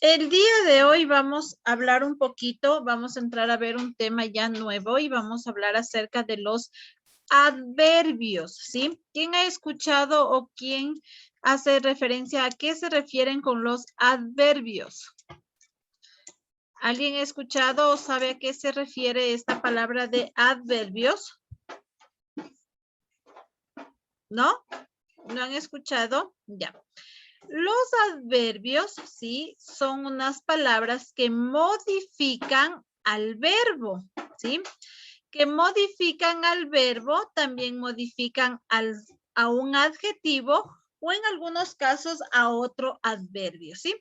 El día de hoy vamos a hablar un poquito, vamos a entrar a ver un tema ya nuevo y vamos a hablar acerca de los adverbios, ¿sí? ¿Quién ha escuchado o quién hace referencia a qué se refieren con los adverbios? ¿Alguien ha escuchado o sabe a qué se refiere esta palabra de adverbios? ¿No? ¿No han escuchado? Ya. Los adverbios, sí, son unas palabras que modifican al verbo, ¿sí? Que modifican al verbo, también modifican a un adjetivo o en algunos casos a otro adverbio, ¿sí?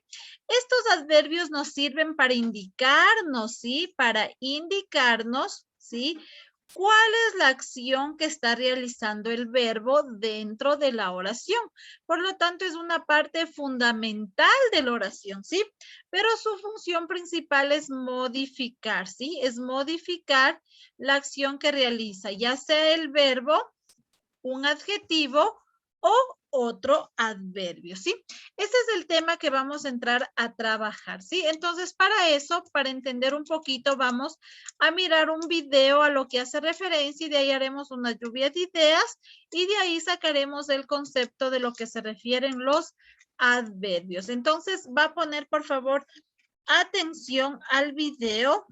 Estos adverbios nos sirven para indicarnos, ¿sí? Para indicarnos, ¿sí? ¿Cuál es la acción que está realizando el verbo dentro de la oración? Por lo tanto, es una parte fundamental de la oración, ¿sí? Pero su función principal es modificar, ¿sí? Es modificar la acción que realiza, ya sea el verbo, un adjetivo o otro adverbio, ¿sí? Este es el tema que vamos a entrar a trabajar, ¿sí? Entonces, para eso, para entender un poquito, vamos a mirar un video a lo que hace referencia y de ahí haremos una lluvia de ideas y de ahí sacaremos el concepto de lo que se refieren los adverbios. Entonces, va a poner, por favor, atención al video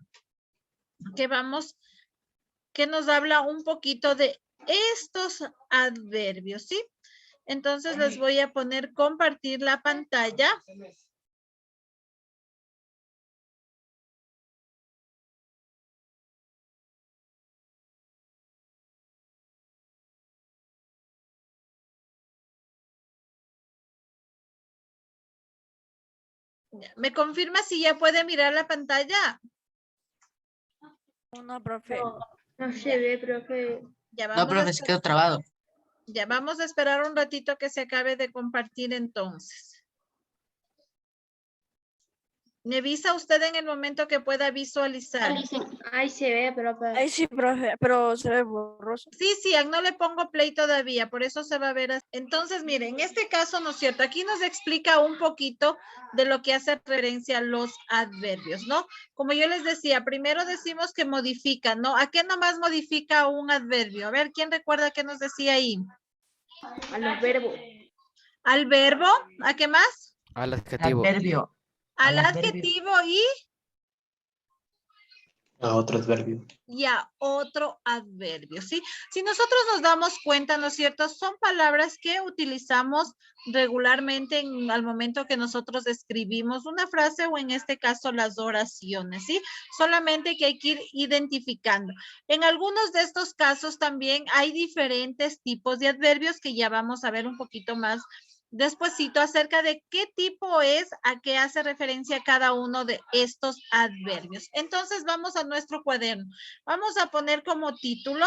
que nos habla un poquito de estos adverbios, ¿sí? Entonces les voy a poner compartir la pantalla. ¿Me confirma si ya puede mirar la pantalla? No, profe. No se ve, profe. Ya No, vamos profe, se quedó trabado. ya vamos a esperar un ratito que se acabe de compartir entonces. ¿Me avisa usted en el momento que pueda visualizar? Ahí se ve, profe. Ahí sí, profe, pero se ve borroso. Sí, no le pongo play todavía, por eso se va a ver así. Entonces, miren, en este caso, ¿no es cierto? Aquí nos explica un poquito de lo que hace referencia a los adverbios, ¿no? Como yo les decía, primero decimos que modifica, ¿no? ¿A qué nomás modifica un adverbio? A ver, ¿quién recuerda qué nos decía ahí? A los verbos. ¿Al verbo? ¿A qué más? Al adjetivo. Adverbio. Al Al adverbio. adjetivo A otro adverbio. y a otro adverbio, ¿sí? Si nosotros nos damos cuenta, ¿no es cierto? Son palabras que utilizamos regularmente al momento que nosotros escribimos una frase o en este caso las oraciones, ¿sí? Solamente que hay que ir identificando. En algunos de estos casos también hay diferentes tipos de adverbios que ya vamos a ver un poquito más despuesito acerca de qué tipo es, a qué hace referencia cada uno de estos adverbios. Entonces vamos a nuestro cuaderno. Vamos a poner como título,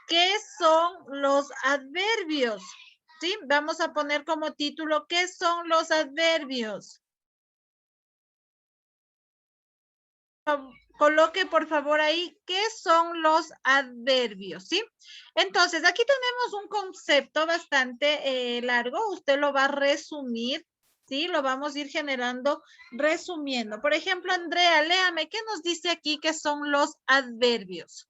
¿qué son los adverbios? ¿Sí? Vamos a poner como título, ¿qué son los adverbios? Coloque por favor ahí, ¿qué son los adverbios? ¿Sí? Entonces, aquí tenemos un concepto bastante largo. Usted lo va a resumir, ¿sí? Lo vamos a ir generando resumiendo. Por ejemplo, Andrea, léame, ¿qué nos dice aquí que son los adverbios?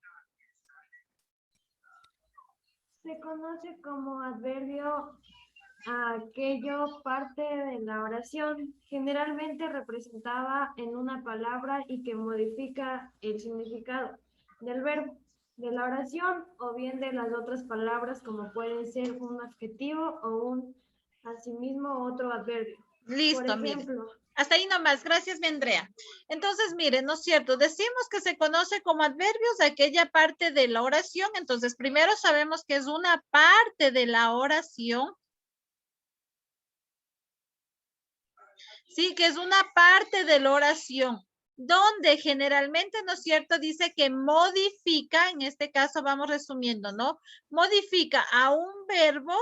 Se conoce como adverbio a aquello parte de la oración, generalmente representada en una palabra y que modifica el significado del verbo de la oración o bien de las otras palabras como puede ser un adjetivo o un asimismo otro adverbio. Listo, Por ejemplo, mire. Hasta ahí nomás, gracias, mi Andrea. Entonces, miren, ¿no es cierto? Decimos que se conoce como adverbios aquella parte de la oración. Entonces, primero sabemos que es una parte de la oración. Sí, que es una parte de la oración, donde generalmente, ¿no es cierto? Dice que modifica, en este caso vamos resumiendo, ¿no? Modifica a un verbo,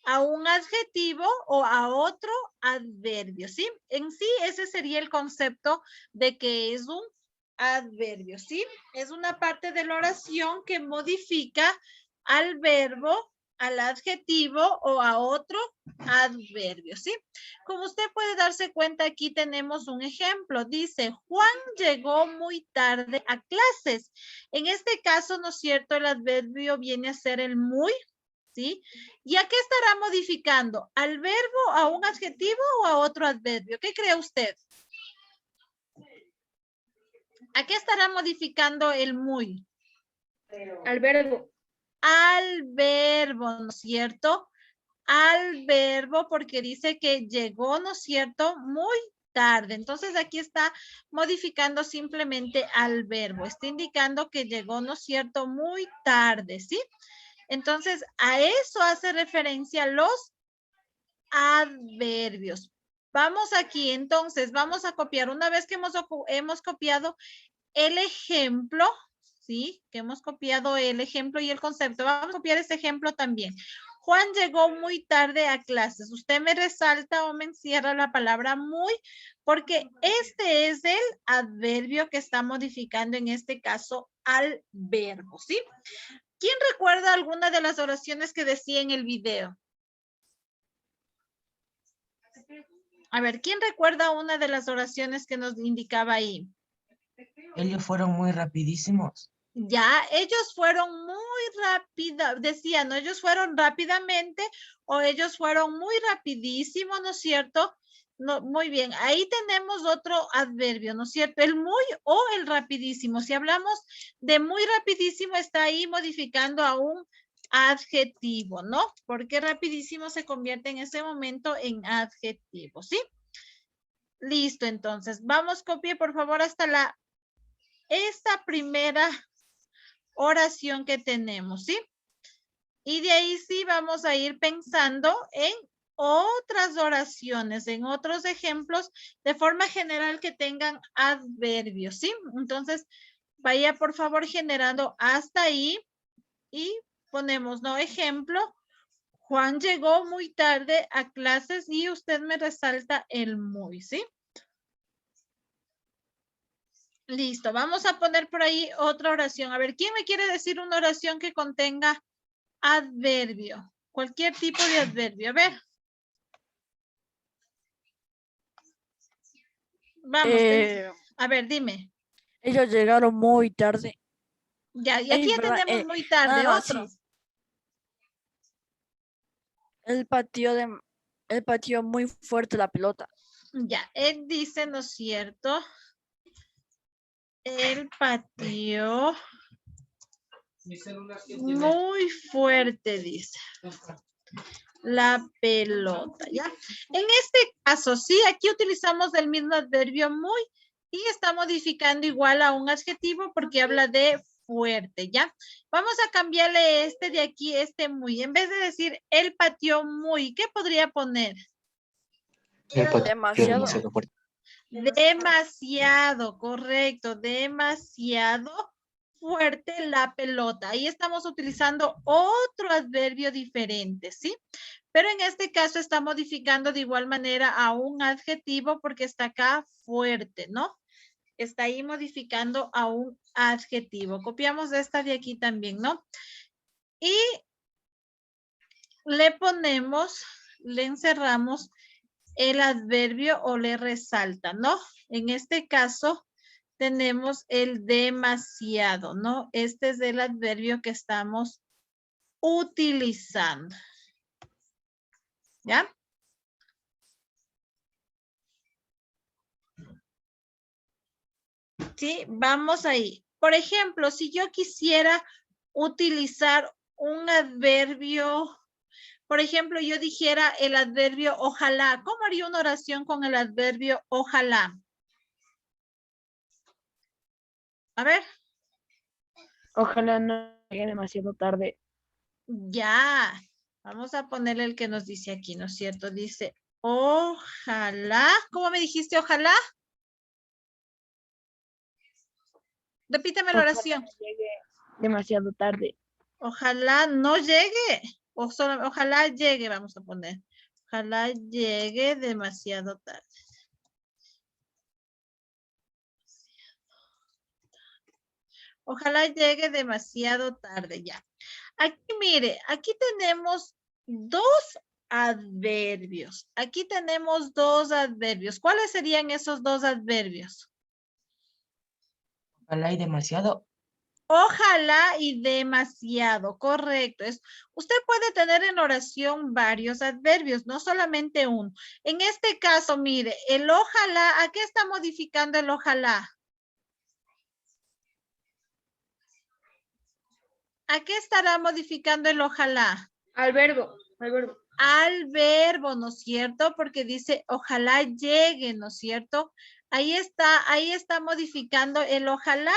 a un adjetivo o a otro adverbio, ¿sí? En sí, ese sería el concepto de que es un adverbio, ¿sí? Es una parte de la oración que modifica al verbo, al adjetivo o a otro adverbio, ¿sí? Como usted puede darse cuenta, aquí tenemos un ejemplo. Dice, Juan llegó muy tarde a clases. En este caso, ¿no es cierto? El adverbio viene a ser el muy, ¿sí? ¿Y a qué estará modificando? ¿Al verbo, a un adjetivo o a otro adverbio? ¿Qué cree usted? ¿A qué estará modificando el muy? Al verbo. Al verbo, ¿no es cierto? Al verbo porque dice que llegó, ¿no es cierto? Muy tarde. Entonces aquí está modificando simplemente al verbo. Está indicando que llegó, ¿no es cierto? Muy tarde, ¿sí? Entonces a eso hace referencia los adverbios. Vamos aquí, entonces, vamos a copiar. Una vez que hemos copiado el ejemplo, ¿sí? Que hemos copiado el ejemplo y el concepto. Vamos a copiar este ejemplo también. Juan llegó muy tarde a clases. Usted me resalta o me encierra la palabra muy, porque este es el adverbio que está modificando en este caso al verbo, ¿sí? ¿Quién recuerda alguna de las oraciones que decía en el video? A ver, ¿quién recuerda una de las oraciones que nos indicaba ahí? Ellos fueron muy rapidísimos. Ya, ellos fueron muy rápidos, decía, ¿no? Ellos fueron rápidamente o ellos fueron muy rapidísimos, ¿no es cierto? No, muy bien, ahí tenemos otro adverbio, ¿no es cierto? El muy o el rapidísimo. Si hablamos de muy rapidísimo, está ahí modificando a un adjetivo, ¿no? Porque rapidísimo se convierte en ese momento en adjetivo, ¿sí? Listo, entonces, vamos, copie por favor hasta esta primera oración que tenemos, ¿sí? Y de ahí sí vamos a ir pensando en otras oraciones, en otros ejemplos, de forma general que tengan adverbios, ¿sí? Entonces, vaya por favor generando hasta ahí y ponemos, ¿no? Ejemplo, Juan llegó muy tarde a clases y usted me resalta el muy, ¿sí? Listo, vamos a poner por ahí otra oración. A ver, ¿quién me quiere decir una oración que contenga adverbio? Cualquier tipo de adverbio. A ver. Vamos. A ver, dime. Ellos llegaron muy tarde. Ya, y aquí ya ¿Verdad? tenemos muy tarde. Nada, Otro. sí. Él pateó muy fuerte la pelota. Ya, él dice, ¿no es cierto? Él pateó muy fuerte, dice. La pelota, ¿ya? En este caso, sí, aquí utilizamos el mismo adverbio muy y está modificando igual a un adjetivo porque habla de fuerte, ¿ya? Vamos a cambiarle este de aquí, este muy. En vez de decir, él pateó muy, ¿qué podría poner? El patio Demasiado. demasiado fuerte. Demasiado, correcto, demasiado fuerte la pelota. Ahí estamos utilizando otro adverbio diferente, ¿sí? Pero en este caso está modificando de igual manera a un adjetivo porque está acá fuerte, ¿no? Está ahí modificando a un adjetivo. Copiamos esta de aquí también, ¿no? Y le ponemos, le encerramos el adverbio o le resalta, ¿no? En este caso tenemos el demasiado, ¿no? Este es el adverbio que estamos utilizando. ¿Ya? Sí, vamos ahí. Por ejemplo, si yo quisiera utilizar un adverbio, por ejemplo, yo dijera el adverbio ojalá. ¿Cómo haría una oración con el adverbio ojalá? A ver. Ojalá no llegue demasiado tarde. Ya. Vamos a ponerle el que nos dice aquí, ¿no es cierto? Dice, ojalá. ¿Cómo me dijiste ojalá? Repíteme la oración. No llegue demasiado tarde. Ojalá no llegue. O solo, ojalá llegue, vamos a poner. Ojalá llegue demasiado tarde. Ojalá llegue demasiado tarde ya. Aquí, mire, aquí tenemos dos adverbios. Aquí tenemos dos adverbios. ¿Cuáles serían esos dos adverbios? Ojalá y demasiado. Ojalá y demasiado, correcto. Usted puede tener en oración varios adverbios, no solamente uno. En este caso, mire, el ojalá, ¿a qué está modificando el ojalá? ¿A qué estará modificando el ojalá? Al verbo. Al verbo, ¿no es cierto? Porque dice ojalá llegue, ¿no es cierto? Ahí está modificando el ojalá,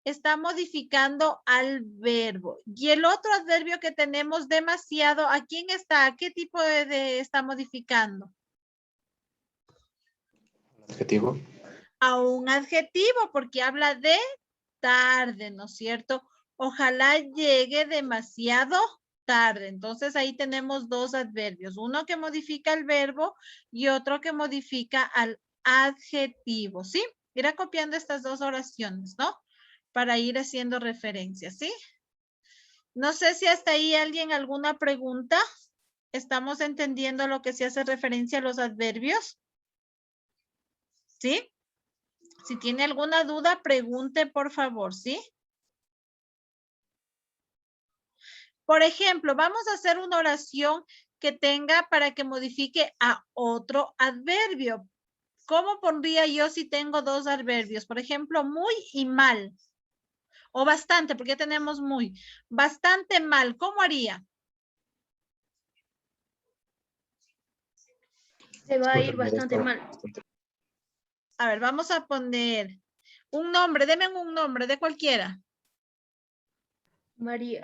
está modificando al verbo. Y el otro adverbio que tenemos demasiado, ¿a quién está? ¿A qué tipo de está modificando? Adjetivo. A un adjetivo, porque habla de tarde, ¿no es cierto? Ojalá llegue demasiado tarde. Entonces ahí tenemos dos adverbios, uno que modifica el verbo y otro que modifica al adjetivo, ¿sí? Irá copiando estas dos oraciones, ¿no? Para ir haciendo referencias, ¿sí? No sé si hasta ahí alguien alguna pregunta. ¿Estamos entendiendo lo que se hace referencia a los adverbios? ¿Sí? Si tiene alguna duda, pregunte por favor, ¿sí? Por ejemplo, vamos a hacer una oración que tenga para que modifique a otro adverbio. ¿Cómo pondría yo si tengo dos adverbios? Por ejemplo, muy y mal. O bastante, porque ya tenemos muy. Bastante mal. ¿Cómo haría? Se va a ir Pues, bastante mal. A ver, vamos a poner un nombre. Denme un nombre de cualquiera. María.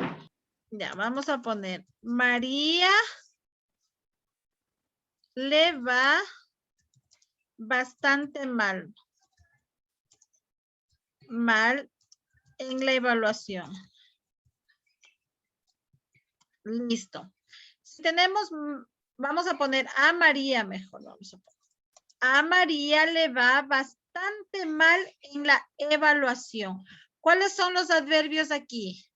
Ya, vamos a poner María le va bastante mal. Mal en la evaluación. Listo. Si tenemos, vamos a poner a María mejor. Vamos a poner. A María le va bastante mal en la evaluación. ¿Cuáles son los adverbios aquí?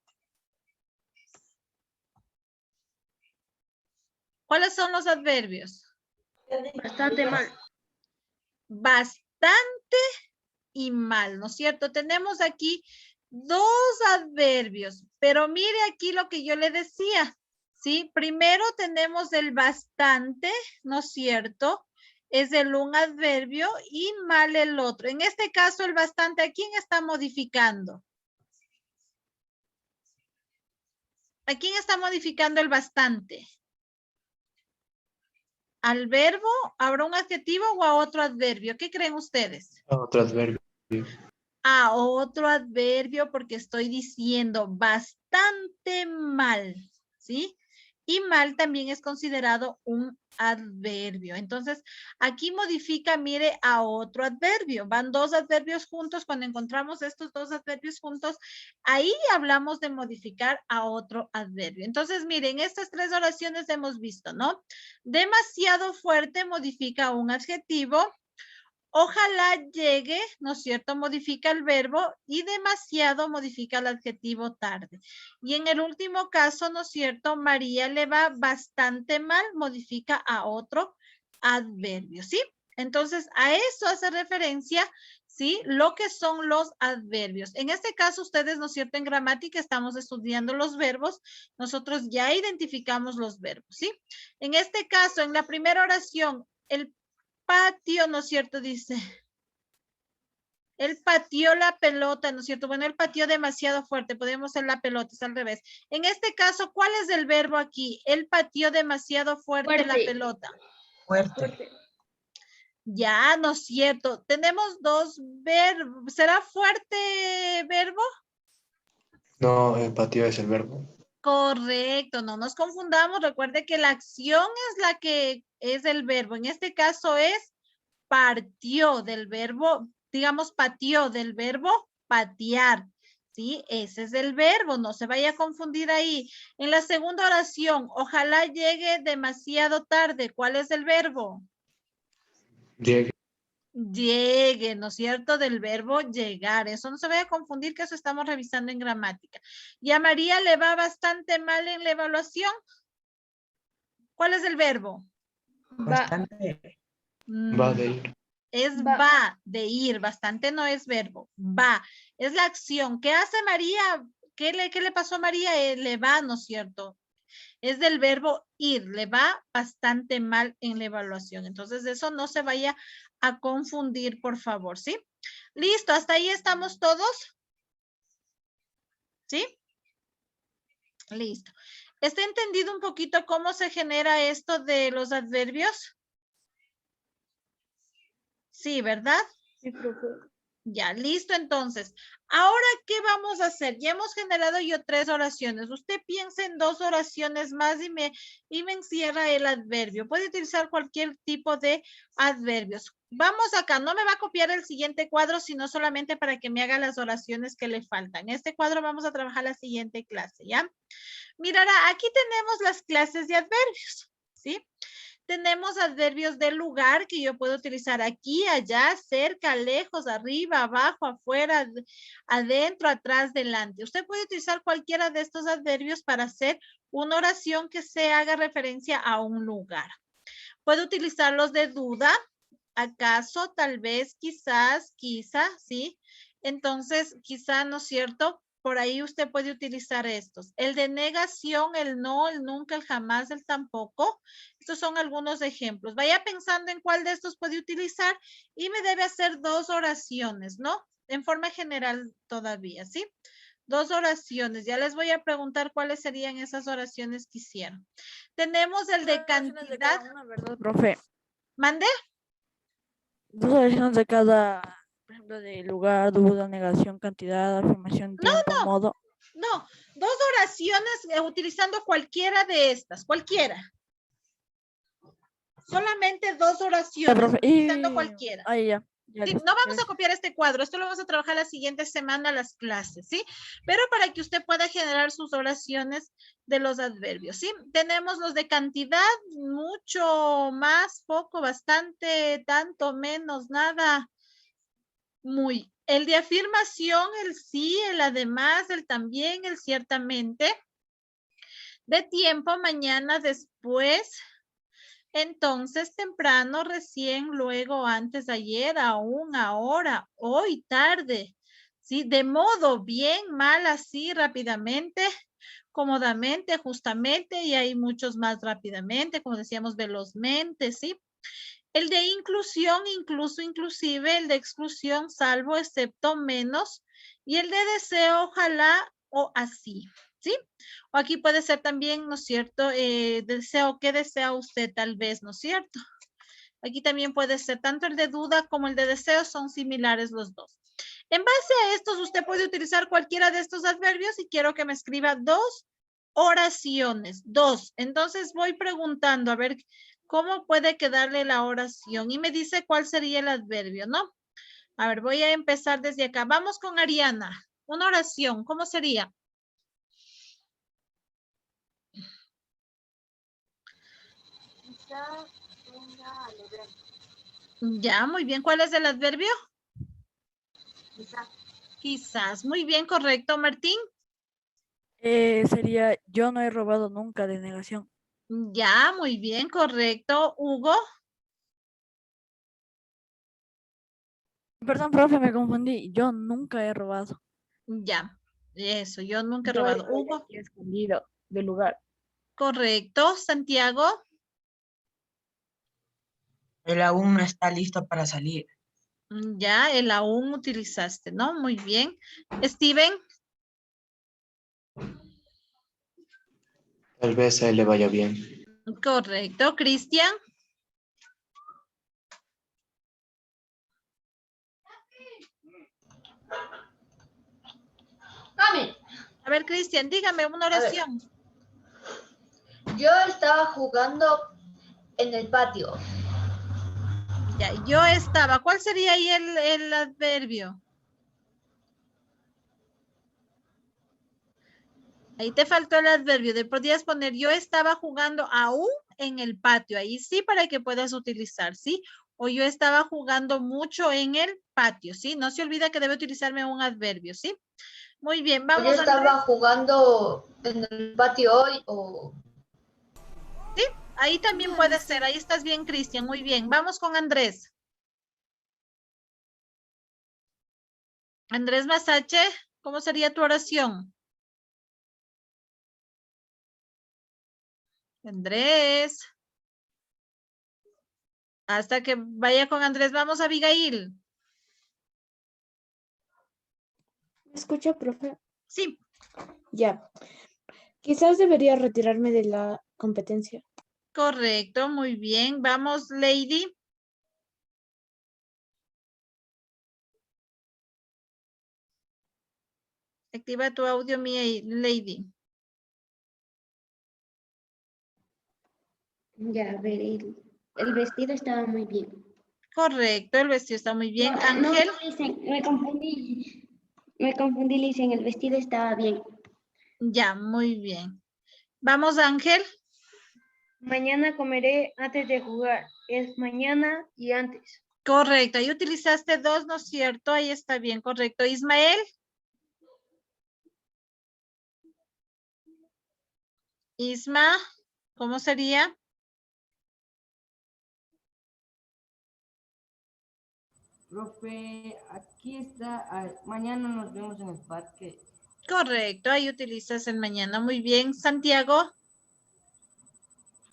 ¿Cuáles son los adverbios? Bastante mal. Bastante y mal, ¿no es cierto? Tenemos aquí dos adverbios, pero mire aquí lo que yo le decía, ¿sí? Primero tenemos el bastante, ¿no es cierto? Es el un adverbio y mal el otro. En este caso, el bastante, ¿a quién está modificando? ¿A quién está modificando el bastante? ¿Al verbo, habrá un adjetivo o a otro adverbio? ¿Qué creen ustedes? Otro adverbio. A otro adverbio porque estoy diciendo bastante mal, ¿sí? Y mal también es considerado un adverbio. Entonces, aquí modifica, mire, a otro adverbio. Van dos adverbios juntos. Cuando encontramos estos dos adverbios juntos, ahí hablamos de modificar a otro adverbio. Entonces, miren, estas tres oraciones hemos visto, ¿no? Demasiado fuerte modifica un adjetivo. Ojalá llegue, ¿no es cierto? Modifica el verbo y demasiado modifica el adjetivo tarde. Y en el último caso, ¿no es cierto? María le va bastante mal, modifica a otro adverbio, ¿sí? Entonces, a eso hace referencia, ¿sí? Lo que son los adverbios. En este caso, ustedes, ¿no es cierto? En gramática estamos estudiando los verbos. Nosotros ya identificamos los verbos, ¿sí? En este caso, en la primera oración, el patio, ¿no es cierto? Dice, él pateó la pelota, ¿no es cierto? Bueno, él pateó demasiado fuerte, podemos hacer la pelota, es al revés. En este caso, ¿cuál es el verbo aquí? Él pateó demasiado fuerte la pelota. Fuerte. Ya, ¿no es cierto? Tenemos dos verbos. ¿Será fuerte verbo? No, empatía es el verbo. Correcto, no nos confundamos. Recuerde que la acción es la que es el verbo. En este caso es partió del verbo, digamos, pateó del verbo patear. ¿Sí? Ese es el verbo, no se vaya a confundir ahí. En la segunda oración, ojalá llegue demasiado tarde. ¿Cuál es el verbo? Llegue. Llegue, ¿no es cierto? Del verbo llegar. Eso no se vaya a confundir, que eso estamos revisando en gramática. Y a María le va bastante mal en la evaluación. ¿Cuál es el verbo? Bastante. Va de ir. Es Va. va, de ir. Bastante no es verbo. Va. Es la acción. ¿Qué hace María? ¿Qué le pasó a María? Le va, ¿no es cierto? Es del verbo ir, le va bastante mal en la evaluación. Entonces, eso no se vaya a confundir, por favor, ¿sí? Listo, hasta ahí estamos todos. ¿Sí? Listo. ¿Está entendido un poquito cómo se genera esto de los adverbios? Sí, ¿verdad? Sí, profe. Ya, listo entonces. Ahora, ¿qué vamos a hacer? Ya hemos generado yo 3 oraciones. Usted piensa en 2 oraciones más y me encierra el adverbio. Puede utilizar cualquier tipo de adverbios. Vamos acá, no me va a copiar el siguiente cuadro, sino solamente para que me haga las oraciones que le faltan. En este cuadro vamos a trabajar la siguiente clase, ¿ya? Mirará, aquí tenemos las clases de adverbios, ¿sí? Tenemos adverbios de lugar que yo puedo utilizar aquí, allá, cerca, lejos, arriba, abajo, afuera, adentro, atrás, delante. Usted puede utilizar cualquiera de estos adverbios para hacer una oración que se haga referencia a un lugar. Puede utilizar los de duda, acaso, tal vez, quizás, quizá, ¿sí? Entonces, quizá, ¿no es cierto? Por ahí usted puede utilizar estos. El de negación, el no, el nunca, el jamás, el tampoco. Estos son algunos ejemplos. Vaya pensando en cuál de estos puede utilizar y me debe hacer 2 oraciones, ¿no? En forma general todavía, ¿sí? 2 oraciones. Ya les voy a preguntar cuáles serían esas oraciones que hicieron. Tenemos el de Oraciones de cantidad. cada una, ¿verdad, profe? ¿Mande? 2 oraciones de cada, por ejemplo, de lugar, duda, negación, cantidad, afirmación, tiempo, modo. No, 2 oraciones utilizando cualquiera de estas, cualquiera. Solamente 2 Ya, oraciones profe. utilizando cualquiera. Ahí ya. Ya, Sí, listo. no vamos a Gracias. copiar este cuadro, esto lo vamos a trabajar la siguiente semana las clases, ¿sí? Pero para que usted pueda generar sus oraciones de los adverbios, ¿sí? Tenemos los de cantidad, mucho, más, poco, bastante, tanto, menos, nada, muy. El de afirmación, el sí, el además, el también, el ciertamente. De tiempo, mañana, después, entonces, temprano, recién, luego, antes, ayer, aún, ahora, hoy, tarde. ¿Sí? De modo, bien, mal, así, rápidamente, cómodamente, justamente, y hay muchos más rápidamente, como decíamos, velozmente, ¿sí? El de inclusión, incluso, inclusive, el de exclusión, salvo, excepto, menos, y el de deseo, ojalá o así, ¿sí? O aquí puede ser también, ¿no es cierto? Deseo, ¿qué desea usted tal vez, ¿no es cierto? Aquí también puede ser tanto el de duda como el de deseo, son similares los dos. En base a estos, usted puede utilizar cualquiera de estos adverbios y quiero que me escriba 2 oraciones, 2. Entonces voy preguntando, a ver, ¿cómo puede quedarle la oración? Y me dice cuál sería el adverbio, ¿no? A ver, voy a empezar desde acá. Vamos con Ariana. Una oración, ¿cómo sería? Quizá venga alegre. Ya, muy bien. ¿Cuál es el adverbio? Quizá. Quizás. Muy bien, correcto, Martín. Sería yo no he robado nunca, de negación. Ya, muy bien, correcto. Hugo. Perdón, profe, me confundí. Yo nunca he robado. Ya, eso, yo nunca he Yo robado. estoy Hugo. aquí escondido del lugar. Correcto. Santiago. Él aún no está listo para salir. Ya, el aún utilizaste, ¿no? Muy bien. Steven. Tal vez a él le vaya bien. Correcto. Cristian. Mami, A ver, Cristian, dígame una oración. yo estaba jugando en el patio. Ya, yo estaba. ¿Cuál sería ahí el adverbio? Ahí te faltó el adverbio. Podrías poner yo estaba jugando aún en el patio. Ahí sí para que puedas utilizar, ¿sí? O yo estaba jugando mucho en el patio, ¿sí? No se olvida que debe utilizarme un adverbio, ¿sí? Muy bien, Yo vamos estaba Andrés. jugando en el patio hoy o Sí, ahí también puede ser. Ahí estás bien, Cristian. Muy bien. Vamos con Andrés. Andrés Masache, ¿cómo sería tu oración? Andrés. Hasta que vaya con Andrés, vamos a Abigail. ¿Me escucha, profe? Sí, Ya. Quizás debería retirarme de la competencia. correcto, muy bien. Vamos, Lady. Activa tu audio, mi Lady. Ya, a ver, el vestido estaba muy bien. Correcto, el vestido está muy bien. No, Ángel. Licen, me confundí. Me confundí, Licen, el vestido estaba bien. Ya, muy bien. Vamos, Ángel. Mañana comeré antes de jugar. Es mañana y antes. Correcto, ahí utilizaste dos, ¿no es cierto? Ahí está bien, correcto. Ismael. Isma, ¿cómo sería? Profe, aquí está. Mañana nos vemos en el parque. Correcto, ahí utilizas el mañana. Muy bien. Santiago.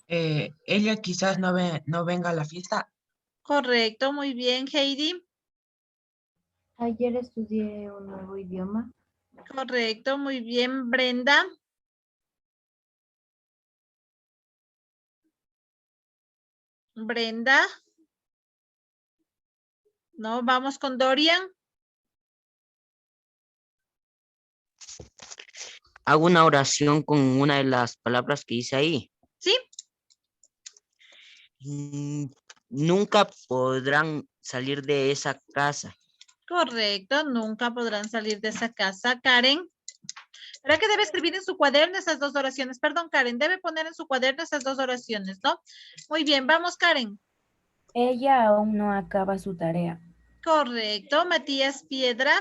Ella quizás no venga a la fiesta. Correcto, muy bien. Heidi. Ayer estudié un nuevo idioma. Correcto, muy bien. Brenda. Brenda. No, vamos con Dorian. Hago una oración con una de las palabras que hice ahí. ¿Sí? Nunca podrán salir de esa casa. Correcto, nunca podrán salir de esa casa. Karen. ¿Verdad que debe escribir en su cuaderno esas dos oraciones? Perdón, Karen, debe poner en su cuaderno esas dos oraciones, ¿no? Muy bien, vamos, Karen. Ella aún no acaba su tarea. Correcto, Matías Piedra.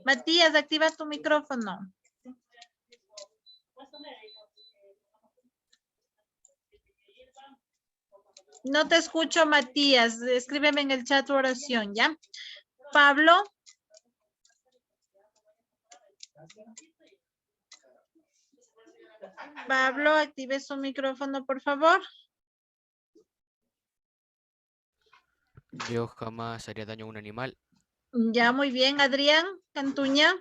Matías, activa tu micrófono. No te escucho, Matías. Escríbeme en el chat tu oración, ¿ya? Pablo. Pablo, active su micrófono, por favor. Yo jamás haría daño a un animal. Ya, muy bien. Adrián Cantuña.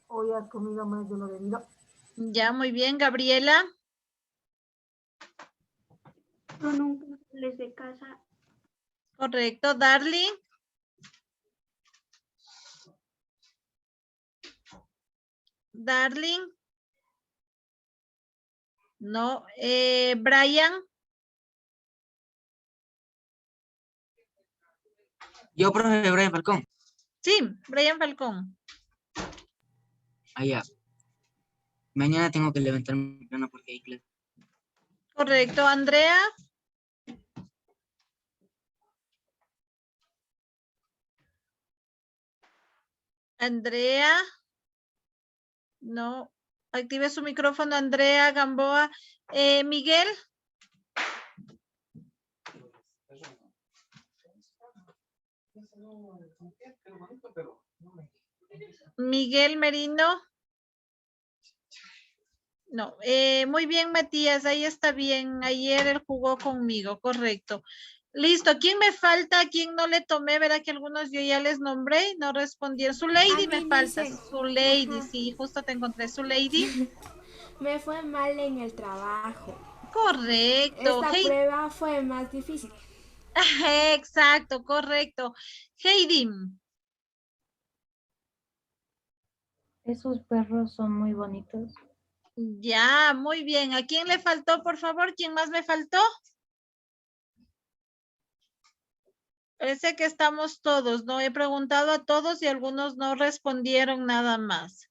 Hoy has comido más de lo debido. Ya, muy bien. Gabriela. Yo nunca sales de casa. Correcto. Darling. Darling. No. Brian. Yo, profe, Brian Falcón. Sí, Brian Falcón. Allá. Mañana tengo que levantarme temprano porque hay clase. Correcto. Andrea. Andrea. No. Active su micrófono, Andrea Gamboa. Miguel. Miguel Merino. No. Muy bien, Matías. Ahí está bien. Ayer él jugó conmigo. Correcto. Listo. ¿Quién me falta? ¿Quién no le tomé? Verá que algunos yo ya les nombré y no respondieron. Su lady me falta. Su lady. Sí, justo te encontré. Su lady. Me fue mal en el trabajo. Correcto. Esta prueba fue más difícil. Exacto, correcto. Heidi. Esos perros son muy bonitos. Ya, muy bien. ¿A quién le faltó, por favor? ¿Quién más me faltó? Parece que estamos todos, ¿no? He preguntado a todos y algunos no respondieron nada más.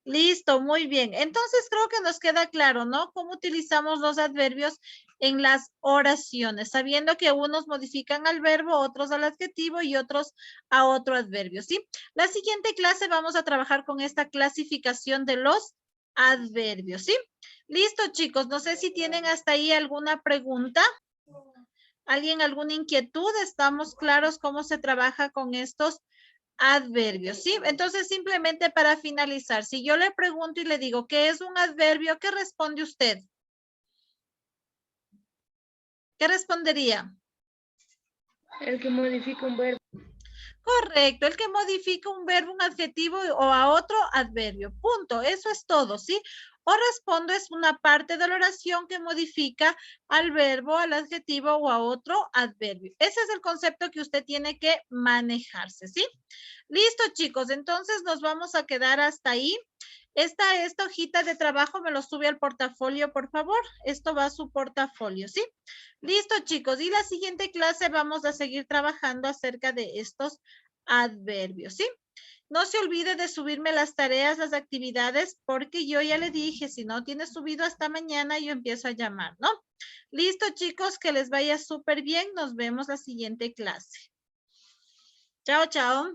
Listo, muy bien. Entonces creo que nos queda claro, ¿no? Cómo utilizamos los adverbios en las oraciones, sabiendo que unos modifican al verbo, otros al adjetivo y otros a otro adverbio, ¿sí? La siguiente clase vamos a trabajar con esta clasificación de los adverbios, ¿sí? Listo, chicos. No sé si tienen hasta ahí alguna pregunta. ¿Alguien alguna inquietud? ¿Estamos claros cómo se trabaja con estos adverbios? ¿Sí? Entonces, simplemente para finalizar, si yo le pregunto y le digo, ¿qué es un adverbio? ¿Qué responde usted? ¿Qué respondería? El que modifica un verbo. Correcto, el que modifica un verbo, un adjetivo o a otro adverbio. Punto. Eso es todo, ¿sí? O respondo es una parte de la oración que modifica al verbo, al adjetivo o a otro adverbio. Ese es el concepto que usted tiene que manejarse, ¿sí? Listo, chicos. Entonces nos vamos a quedar hasta ahí. Esta hojita de trabajo me lo sube al portafolio, por favor. Esto va a su portafolio, ¿sí? Listo, chicos. Y la siguiente clase vamos a seguir trabajando acerca de estos adverbios, ¿sí? No se olvide de subirme las tareas, las actividades, porque yo ya le dije, si no tiene subido hasta mañana, yo empiezo a llamar, ¿no? Listo, chicos, que les vaya súper bien. Nos vemos la siguiente clase. Chao, chao.